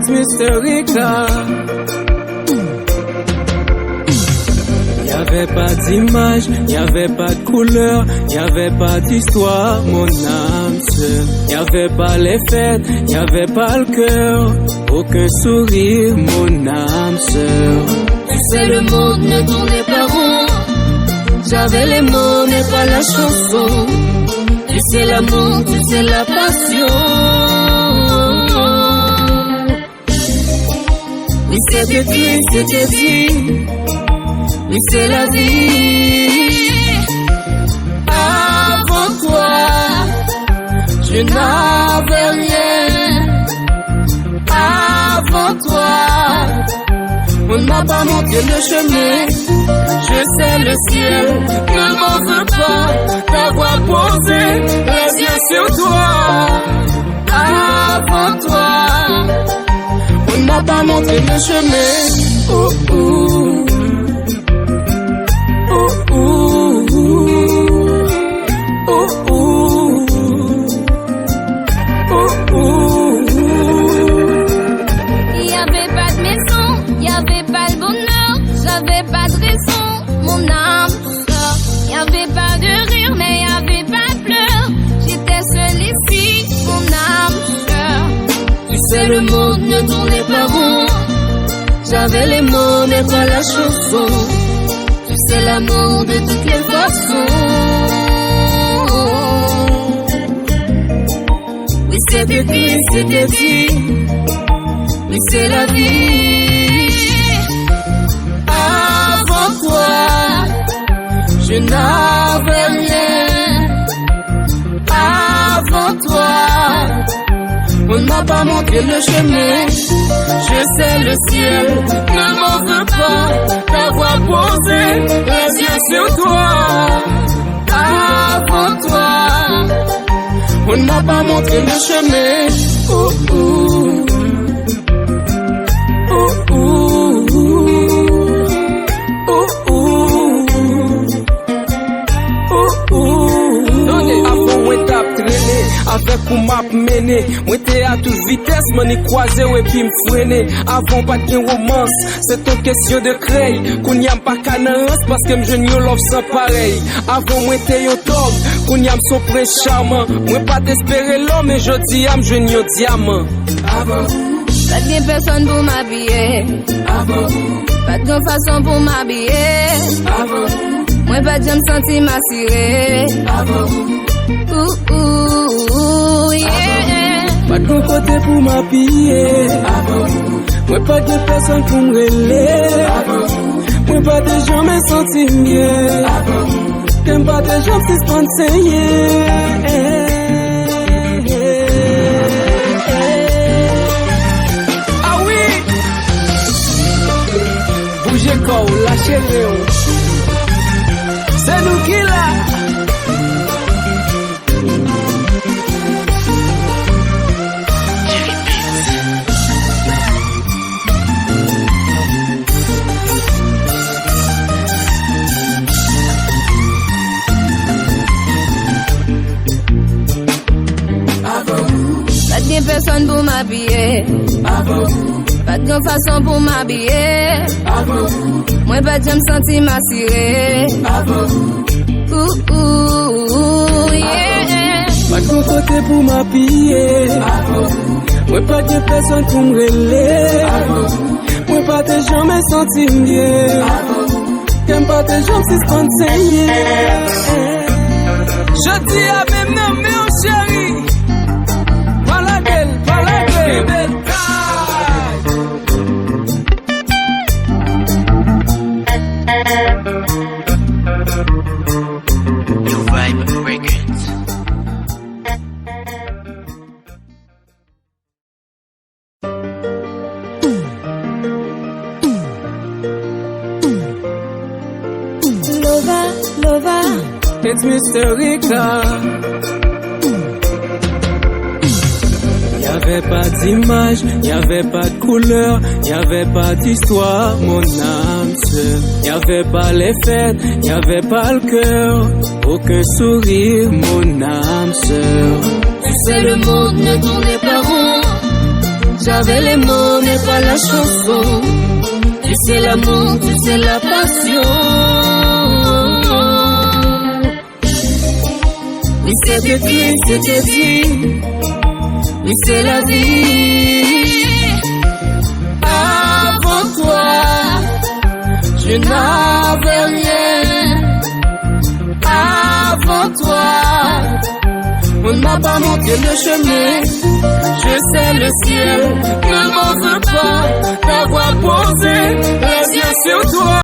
It's Mr. Rika. Y'avait pas d'image, y'avait pas de couleur, y'avait pas d'histoire, mon âme sœur. Y'avait pas les fêtes, y'avait pas le cœur, aucun sourire, mon âme sœur. Tu sais le monde ne tournait pas rond, j'avais les mots mais pas la chanson. Tu sais l'amour, tu sais la passion. Oui c'était triste, c'était dit. Oui, c'est la vie. Avant toi, je n'avais rien. Avant toi, on ne m'a pas montré le chemin. Je sais le ciel ne m'en veut pas d'avoir posé les yeux sur toi. Avant toi, on ne m'a pas montré le chemin. Ouh, ouh. Y'avait pas de maison, y'avait pas de bonheur, j'avais pas de raison, mon âme sœur. Y'avait pas de rire, mais y'avait pas de pleurs. J'étais seule ici, mon âme sœur. Tu sais le monde ne tournait pas rond, j'avais les mots mais pas la chanson. Tu sais l'amour de toutes les façons. Oui c'était triste, c'était dit. Oui c'est la vie. Avant toi, je n'avais rien. Avant toi, on ne m'a pas montré le chemin. Je sais le ciel ne m'en veut pas d'avoir posé les yeux sur toi. Avant toi, on ne m'a pas montré le chemin. Ouh, ouh. Ouh, ouh. Ouh, ouh. Ouh, ouh. Avant moi tap traîné, avec ou m'a mené. Moi t'es à toute vitesse, m'en croisé et puis m'freiner. Avant pas de romance, c'est une question de créer. Qu'on y a pas canance parce que m'jeune yo love sans pareil. Avant moi t'es yo top, qu'on y a son prince charmant. Moi pas d'espérer l'homme, mais je dis à m'jeune yo diamant. Avant pas de personne pour m'habiller. Avant Pas de façon pour m'habiller. Avant Moi pas de me sentir m'assurer. Avant Ouh, ouh, yeah. Pas de bon côté pour m'habiller. Moi pas de personne pour me relayer. Moi pas de gens me sentir mieux. Qu'aime pas de gens qui se conseiller. Ah oui. Bougez corps, lâchez-le. C'est nous qui là. Pas de personne pour m'habiller. Pas de façon pour m'habiller. Moi pas de me sentir m'assurer. Ouh, ouh, yeah. Pas de bon côté pour m'habiller. Moi pas de personne pour me relayer. Moi pas de gens me sentir mieux. Qu'aime pas de gens qui se conseiller. Je dis à même non mais oh chérie. Voilà belle, belle New Vibe Records. Lover, It's Mr. Rika. Y'avait pas d'image, y'avait pas de couleur, y'avait pas d'histoire, mon âme sœur. Y'avait pas les fêtes, y'avait pas le cœur, aucun sourire, mon âme sœur. Tu sais le monde ne tournait pas rond, J'avais les mots mais pas la chanson. Tu sais l'amour, tu sais la passion. Oui, c'était dit, c'était dit. Oui, c'est la vie. Avant toi, je n'avais rien. Avant toi, on ne m'a pas montré le chemin. Je sais le ciel ne m'en veut pas d'avoir posé les yeux sur toi.